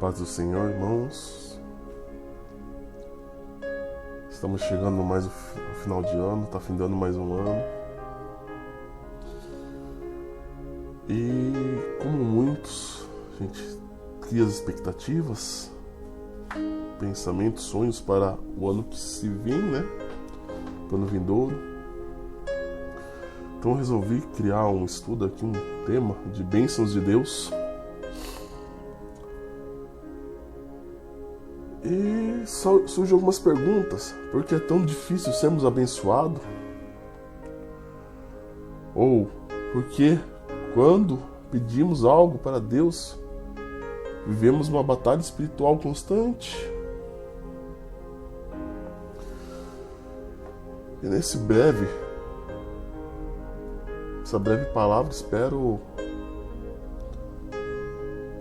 Paz do Senhor, irmãos. Estamos chegando mais o final de ano, está findando mais um ano. E como muitos, a gente cria as expectativas, pensamentos, sonhos para o ano que se vem, né? Para o ano vindouro. Então eu resolvi criar um estudo aqui, um tema de bênçãos de Deus. E surgem algumas perguntas. Por que é tão difícil sermos abençoados? Ou por que quando pedimos algo para Deus, vivemos uma batalha espiritual constante? E essa breve palavra, espero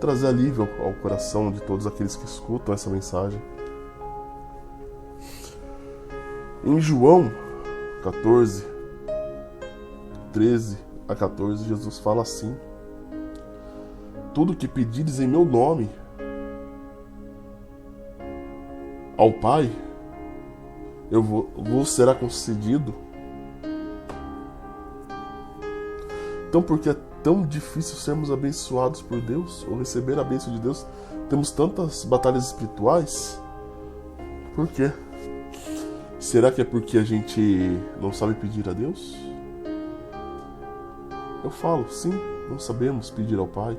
trazer alívio ao coração de todos aqueles que escutam essa mensagem. Em João 14, 13 a 14, Jesus fala assim: tudo que pedires em meu nome ao Pai, vos será concedido. Então, porque é tão difícil sermos abençoados por Deus, ou receber a bênção de Deus, temos tantas batalhas espirituais? Por quê? Será que é porque a gente não sabe pedir a Deus? Eu falo, sim, não sabemos pedir ao Pai,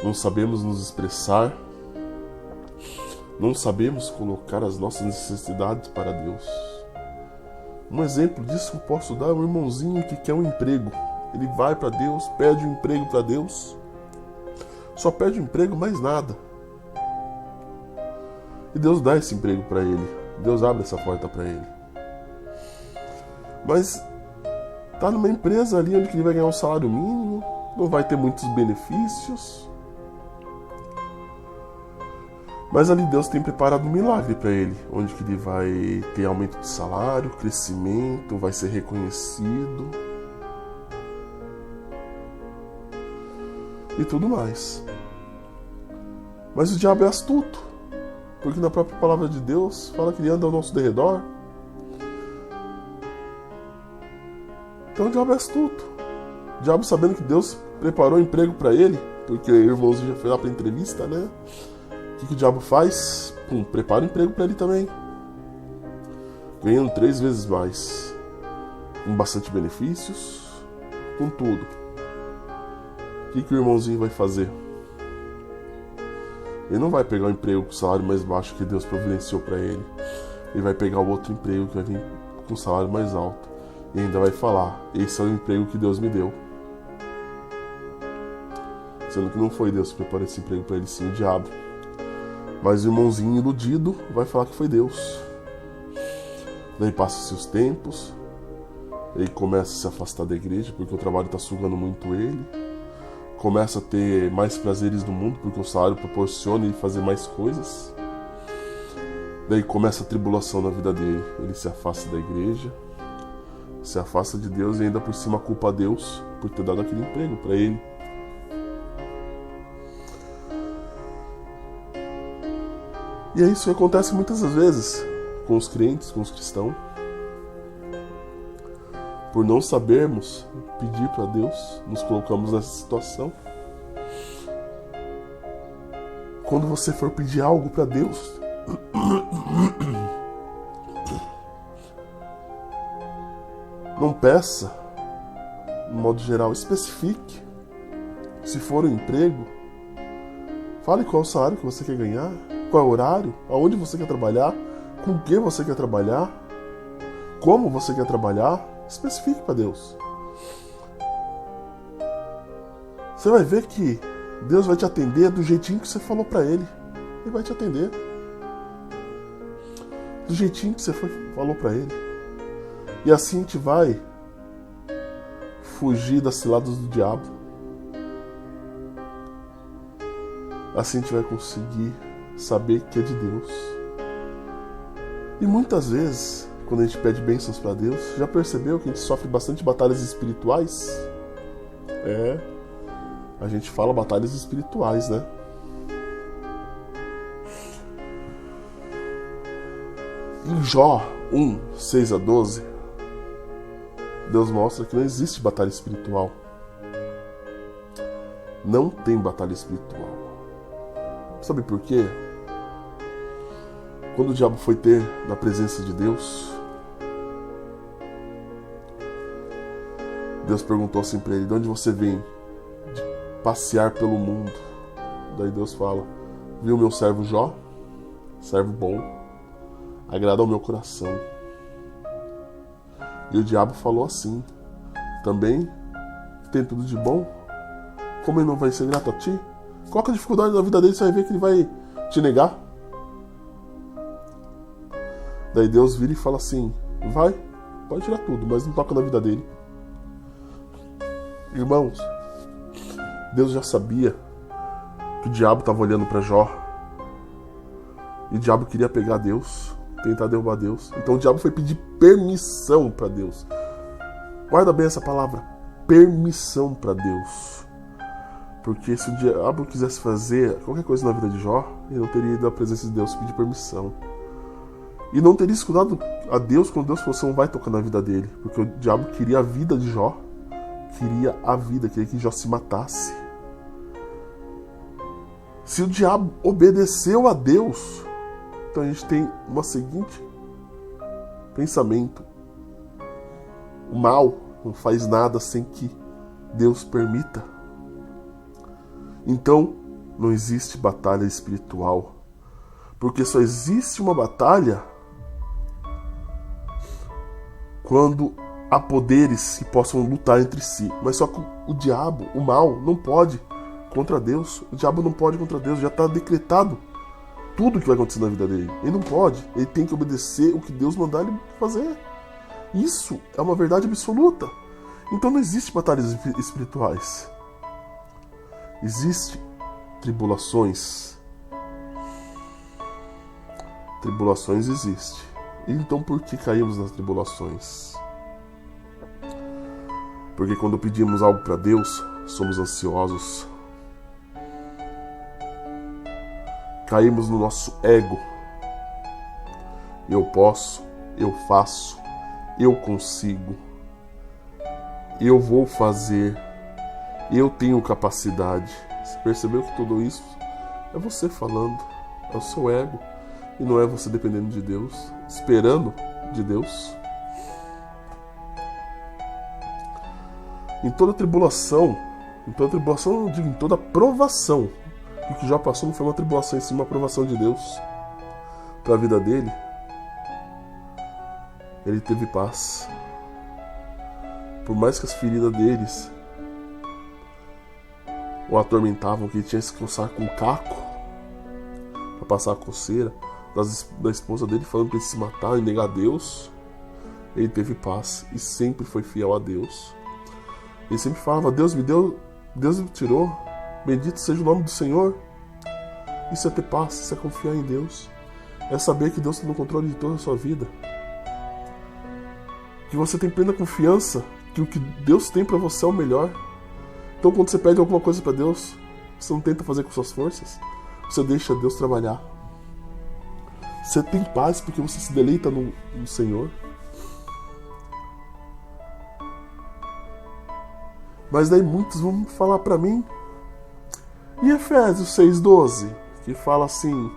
não sabemos nos expressar, não sabemos colocar as nossas necessidades para Deus. Um exemplo disso que eu posso dar é um irmãozinho que quer um emprego. Ele vai para Deus, pede um emprego para Deus, só pede um emprego, mais nada. E Deus dá esse emprego para ele, Deus abre essa porta para ele. Mas tá numa empresa ali onde ele vai ganhar um salário mínimo, não vai ter muitos benefícios. Mas ali Deus tem preparado um milagre para ele, onde que ele vai ter aumento de salário, crescimento, vai ser reconhecido e tudo mais. Mas o diabo é astuto, porque na própria palavra de Deus fala que ele anda ao nosso derredor. Então o diabo é astuto. O diabo, sabendo que Deus preparou um emprego para ele, porque o irmãozinho já foi lá para entrevista, né? O que o diabo faz? Prepara um emprego para ele também, ganhando 3 vezes mais, com bastante benefícios, com tudo. O que o irmãozinho vai fazer? Ele não vai pegar o emprego com o salário mais baixo que Deus providenciou para ele. Ele vai pegar o outro emprego que vai vir com salário mais alto. E ainda vai falar: esse é o emprego que Deus me deu. Sendo que não foi Deus que preparou esse emprego para ele, sim o diabo. Mas o irmãozinho iludido vai falar que foi Deus. Daí passa-se os tempos, ele começa a se afastar da igreja porque o trabalho está sugando muito ele. Começa a ter mais prazeres do mundo porque o salário proporciona ele fazer mais coisas. Daí começa a tribulação na vida dele. Ele se afasta da igreja, se afasta de Deus e ainda por cima culpa a Deus por ter dado aquele emprego para ele. E é isso que acontece muitas das vezes com os crentes, com os cristãos. Por não sabermos pedir para Deus, nos colocamos nessa situação. Quando você for pedir algo para Deus, não peça, de modo geral, especifique. Se for um emprego, fale qual é o salário que você quer ganhar, qual é o horário, aonde você quer trabalhar, com que você quer trabalhar, como você quer trabalhar. Especifique para Deus. Você vai ver que Deus vai te atender do jeitinho que você falou para Ele. Ele vai te atender do jeitinho que você falou para Ele. E assim a gente vai fugir das ciladas do diabo. Assim a gente vai conseguir saber que é de Deus. E muitas vezes, quando a gente pede bênçãos para Deus, já percebeu que a gente sofre bastante batalhas espirituais? A gente fala batalhas espirituais, né? Em Jó 1, 6 a 12, Deus mostra que não existe batalha espiritual. Não tem batalha espiritual. Sabe por quê? Quando o diabo foi ter na presença de Deus, Deus perguntou assim para ele: de onde você vem? De passear pelo mundo. Daí Deus fala: viu meu servo Jó? Servo bom, agrada ao meu coração. E o diabo falou assim: também tem tudo de bom? Como ele não vai ser grato a ti? Qual que é a dificuldade na vida dele? Você vai ver que ele vai te negar. Daí Deus vira e fala assim: vai, pode tirar tudo, mas não toca na vida dele. Irmãos, Deus já sabia que o diabo estava olhando para Jó. E o diabo queria pegar Deus, tentar derrubar Deus. Então o diabo foi pedir permissão para Deus. Guarda bem essa palavra: permissão para Deus. Porque se o diabo quisesse fazer qualquer coisa na vida de Jó, ele não teria ido à presença de Deus pedir permissão. E não teria escutado a Deus quando Deus falou: não vai tocar na vida dele. Porque o diabo queria a vida de Jó. Queria a vida, queria que Jó se matasse. Se o diabo obedeceu a Deus, então a gente tem uma seguinte pensamento: o mal não faz nada sem que Deus permita. Então não existe batalha espiritual, porque só existe uma batalha quando há poderes que possam lutar entre si. Mas só que o diabo, o mal, não pode contra Deus. O diabo não pode contra Deus. Já está decretado tudo que vai acontecer na vida dele. Ele não pode. Ele tem que obedecer o que Deus mandar ele fazer. Isso é uma verdade absoluta. Então não existe batalhas espirituais. Existem tribulações. Tribulações existem. Então por que caímos nas tribulações? Porque quando pedimos algo para Deus, somos ansiosos. Caímos no nosso ego. Eu posso, eu faço, eu consigo, eu vou fazer, eu tenho capacidade. Você percebeu que tudo isso é você falando, é o seu ego. E não é você dependendo de Deus, esperando de Deus. Em toda tribulação, eu digo em toda provação, o que já passou não foi uma tribulação, em si uma aprovação de Deus para a vida dele, ele teve paz. Por mais que as feridas deles o atormentavam, que ele tinha que se coçar com um caco para passar a coceira, da esposa dele falando para ele se matar e negar a Deus, ele teve paz e sempre foi fiel a Deus. Ele sempre falava: Deus me deu, Deus me tirou, bendito seja o nome do Senhor. Isso é ter paz, isso é confiar em Deus, é saber que Deus está no controle de toda a sua vida, que você tem plena confiança que o que Deus tem para você é o melhor. Então quando você pede alguma coisa para Deus, você não tenta fazer com suas forças, você deixa Deus trabalhar. Você tem paz porque você se deleita no Senhor. Mas daí muitos vão falar para mim, e Efésios 6,12, que fala assim: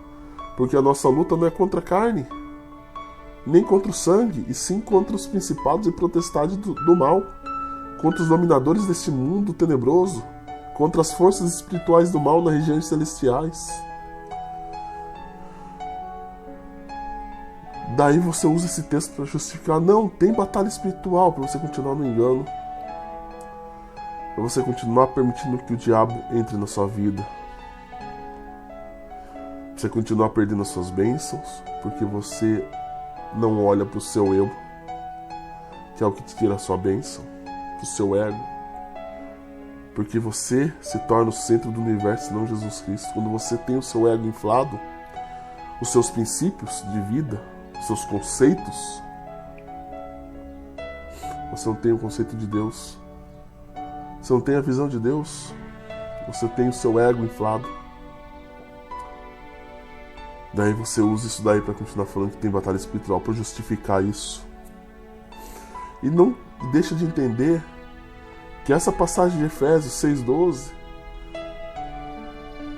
porque a nossa luta não é contra a carne, nem contra o sangue, e sim contra os principados e potestades do mal, contra os dominadores deste mundo tenebroso, contra as forças espirituais do mal nas regiões celestiais. Daí você usa esse texto para justificar: não, tem batalha espiritual, para você continuar no engano, para você continuar permitindo que o diabo entre na sua vida, para você continuar perdendo as suas bênçãos, porque você não olha para o seu eu, que é o que te tira a sua bênção, para o seu ego, porque você se torna o centro do universo, não Jesus Cristo. Quando você tem o seu ego inflado, os seus princípios de vida, seus conceitos, você não tem o conceito de Deus, você não tem a visão de Deus, você tem o seu ego inflado. Daí você usa isso daí para continuar falando que tem batalha espiritual, para justificar isso. E não deixa de entender que essa passagem de Efésios 6,12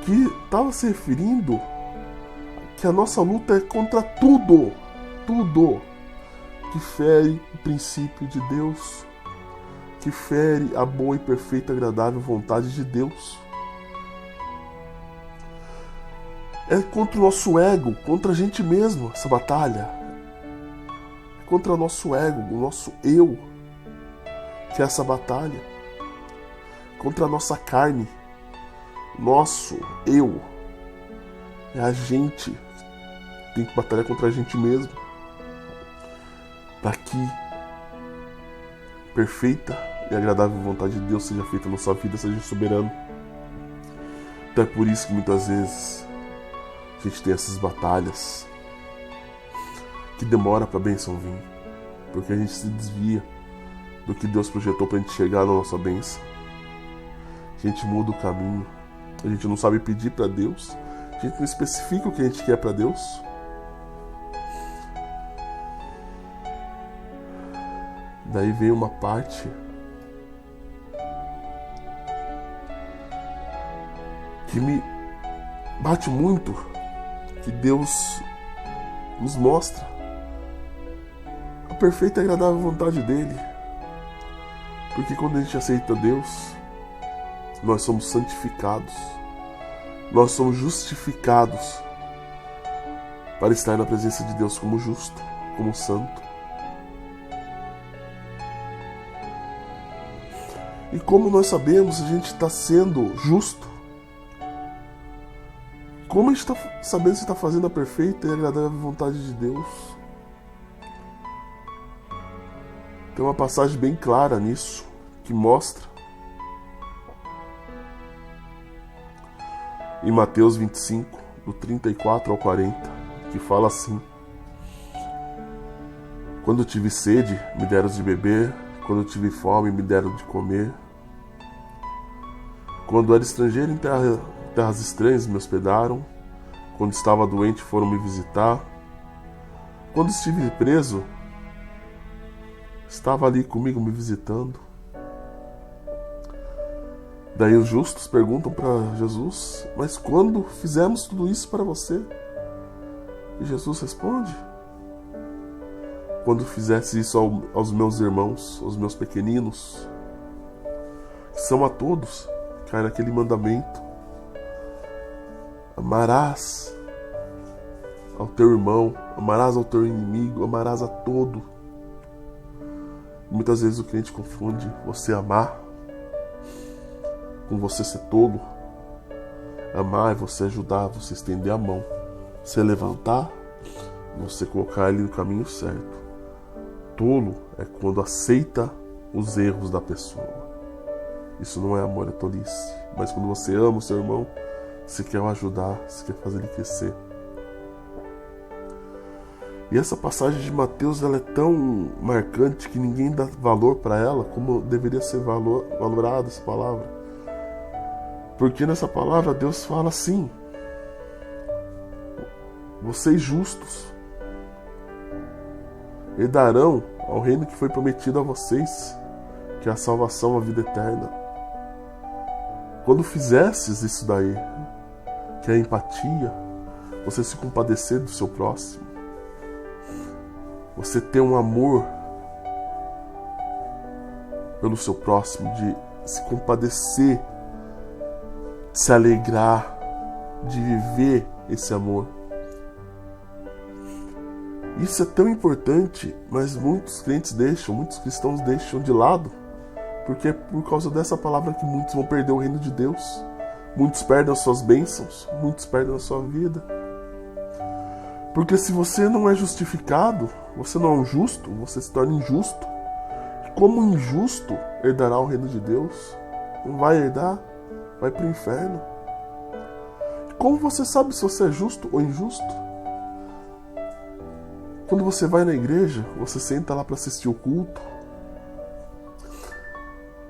que estava se referindo que a nossa luta é contra tudo que fere o princípio de Deus, que fere a boa e perfeita e agradável vontade de Deus. É contra o nosso ego, contra a gente mesmo essa batalha. É contra o nosso ego, o nosso eu, que é essa batalha. Contra a nossa carne, nosso eu. É a gente que tem que batalhar contra a gente mesmo. Para que perfeita e agradável vontade de Deus seja feita na sua vida, seja soberano. Então é por isso que muitas vezes a gente tem essas batalhas que demora para a bênção vir, porque a gente se desvia do que Deus projetou para a gente chegar na nossa bênção. A gente muda o caminho, a gente não sabe pedir para Deus, a gente não especifica o que a gente quer para Deus. Daí vem uma parte que me bate muito, que Deus nos mostra a perfeita e agradável vontade dele. Porque quando a gente aceita Deus, nós somos santificados, nós somos justificados para estar na presença de Deus como justo, como santo. E como nós sabemos, a gente está sendo justo? Como a gente está sabendo se está fazendo a perfeita e agradável vontade de Deus? Tem uma passagem bem clara nisso, que mostra. Em Mateus 25, do 34 ao 40, que fala assim: Quando tive sede, me deram de beber. Quando tive fome, me deram de comer. Quando era estrangeiro em terras estranhas, me hospedaram. Quando estava doente, foram me visitar. Quando estive preso, estava ali comigo me visitando. Daí os justos perguntam para Jesus: Mas quando fizemos tudo isso para você? E Jesus responde: Quando fizesse isso aos meus irmãos, aos meus pequeninos, que são a todos, cai naquele mandamento: amarás ao teu irmão, amarás ao teu inimigo, amarás a todo. Muitas vezes o crente confunde você amar com você ser tolo. Amar é você ajudar, você estender a mão, você levantar, você colocar ele no caminho certo. Tolo é quando aceita os erros da pessoa. Isso não é amor, é tolice. Mas quando você ama o seu irmão, você quer o ajudar, você quer fazer ele crescer. E essa passagem de Mateus, ela é tão marcante que ninguém dá valor para ela como deveria ser valorada essa palavra. Porque nessa palavra Deus fala assim: vocês justos herdarão ao reino que foi prometido a vocês, que é a salvação, a vida eterna. Quando fizesses isso daí, que é a empatia, você se compadecer do seu próximo, você ter um amor pelo seu próximo, de se compadecer, de se alegrar, de viver esse amor. Isso é tão importante, mas muitos cristãos deixam de lado, porque é por causa dessa palavra que muitos vão perder o reino de Deus, muitos perdem as suas bênçãos, muitos perdem a sua vida. Porque se você não é justificado, você não é um justo, você se torna injusto. E como injusto herdará o reino de Deus? Não vai herdar, vai para o inferno. E como você sabe se você é justo ou injusto? Quando você vai na igreja, você senta lá para assistir o culto.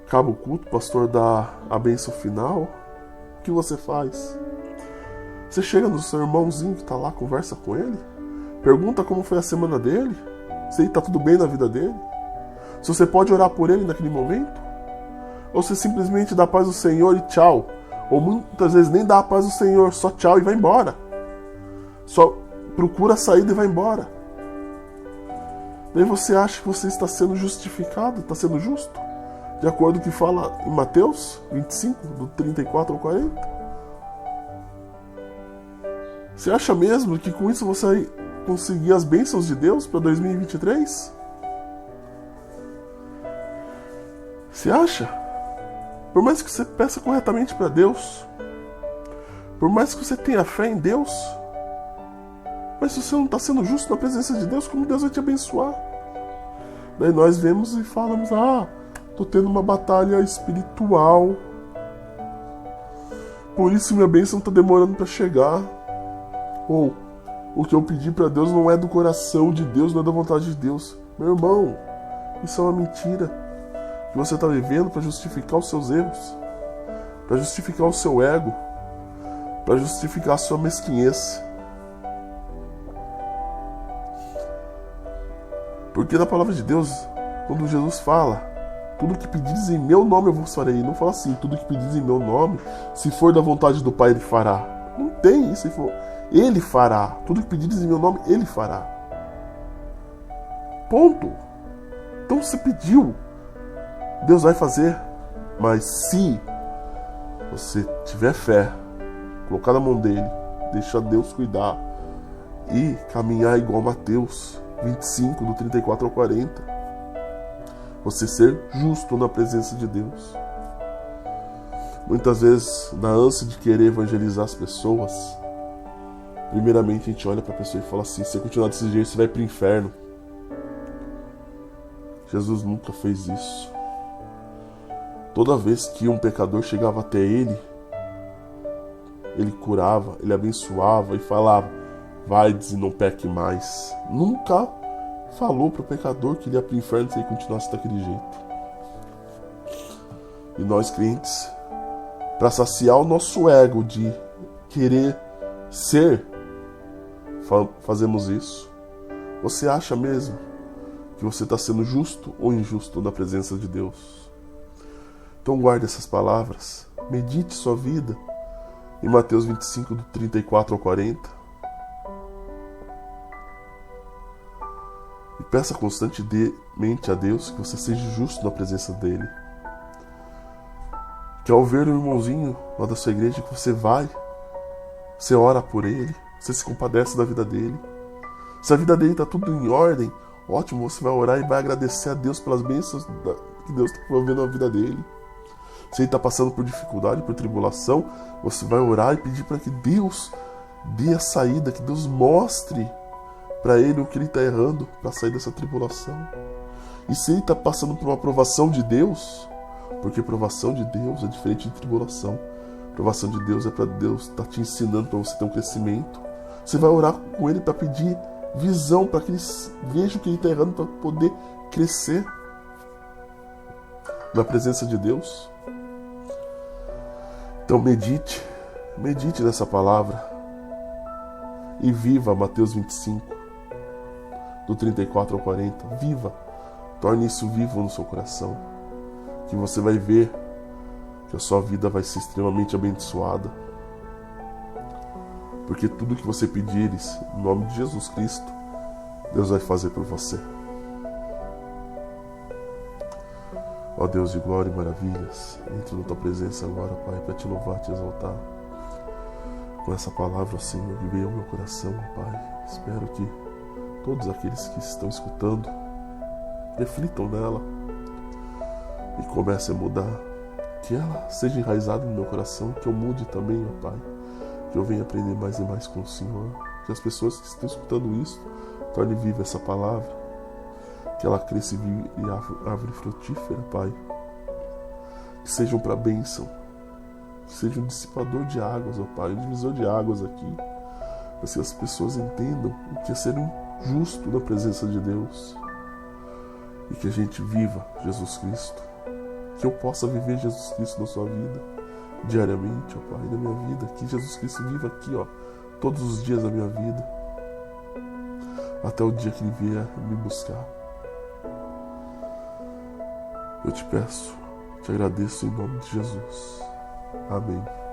Acaba o culto, o pastor dá a bênção final. O que você faz? Você chega no seu irmãozinho que está lá, conversa com ele, pergunta como foi a semana dele, se está tudo bem na vida dele, se você pode orar por ele naquele momento, ou você simplesmente dá a paz do Senhor e tchau, ou muitas vezes nem dá a paz do Senhor, só tchau e vai embora, só procura a saída e vai embora. Daí você acha que você está sendo justificado, está sendo justo, de acordo com o que fala em Mateus 25, do 34 ao 40? Você acha mesmo que com isso você vai conseguir as bênçãos de Deus para 2023? Você acha? Por mais que você peça corretamente para Deus, por mais que você tenha fé em Deus, mas se você não está sendo justo na presença de Deus, como Deus vai te abençoar? Daí nós vemos e falamos, estou tendo uma batalha espiritual, por isso minha bênção está demorando para chegar. Ou, o que eu pedi para Deus não é do coração de Deus, não é da vontade de Deus. Meu irmão, isso é uma mentira que você está vivendo para justificar os seus erros, para justificar o seu ego, para justificar a sua mesquinhez. Porque na palavra de Deus, quando Jesus fala, tudo que pedires em meu nome eu vos farei, não fala assim, tudo que pedires em meu nome, se for da vontade do Pai, Ele fará. Não tem isso, Ele fará. Tudo que pedires em meu nome, Ele fará. Ponto. Então você pediu, Deus vai fazer. Mas se você tiver fé, colocar na mão dele, deixar Deus cuidar e caminhar igual Mateus 25, do 34 ao 40, você ser justo na presença de Deus. Muitas vezes, na ânsia de querer evangelizar as pessoas, primeiramente a gente olha para a pessoa e fala assim, se você continuar desse jeito, você vai para o inferno. Jesus nunca fez isso. Toda vez que um pecador chegava até ele, ele curava, ele abençoava e falava, vai-te e não peque mais. Nunca falou para o pecador que ele ia para o inferno se ele continuasse daquele jeito. E nós crentes, para saciar o nosso ego de querer ser, fazemos isso. Você acha mesmo que você está sendo justo ou injusto na presença de Deus? Então guarde essas palavras, medite sua vida em Mateus 25, do 34 ao 40. E peça constantemente a Deus que você seja justo na presença dEle. Que ao ver um irmãozinho lá da sua igreja que você vai, você ora por ele, você se compadece da vida dele. Se a vida dele está tudo em ordem, ótimo, você vai orar e vai agradecer a Deus pelas bênçãos que Deus está provendo na vida dele. Se ele está passando por dificuldade, por tribulação, você vai orar e pedir para que Deus dê a saída, que Deus mostre para ele o que ele está errando para sair dessa tribulação. E se ele está passando por uma provação de Deus, porque provação de Deus é diferente de tribulação. Provação de Deus é para Deus estar te ensinando para você ter um crescimento. Você vai orar com ele para pedir visão, para que ele veja o que ele está errando, para poder crescer na presença de Deus. Então medite nessa palavra e viva Mateus 25, do 34 ao 40. Viva, torne isso vivo no seu coração, que você vai ver que a sua vida vai ser extremamente abençoada. Porque tudo que você pedires, em nome de Jesus Cristo, Deus vai fazer por você. Ó Deus de glória e maravilhas, entro na tua presença agora, Pai, para te louvar, te exaltar. Com essa palavra, Senhor, que veio ao meu coração, Pai. Espero que todos aqueles que estão escutando reflitam nela e comece a mudar, que ela seja enraizada no meu coração, que eu mude também, ó Pai, que eu venha aprender mais e mais com o Senhor, que as pessoas que estão escutando isso torne viva essa palavra, que ela cresça e vire árvore frutífera, Pai, que sejam para bênção, que seja um dissipador de águas, ó Pai, um divisor de águas aqui, para que as pessoas entendam o que é ser um justo na presença de Deus, e que a gente viva Jesus Cristo, que eu possa viver Jesus Cristo na sua vida, diariamente, ó Pai, na minha vida. Que Jesus Cristo viva aqui, ó, todos os dias da minha vida, até o dia que Ele vier me buscar. Eu te peço, te agradeço em nome de Jesus. Amém.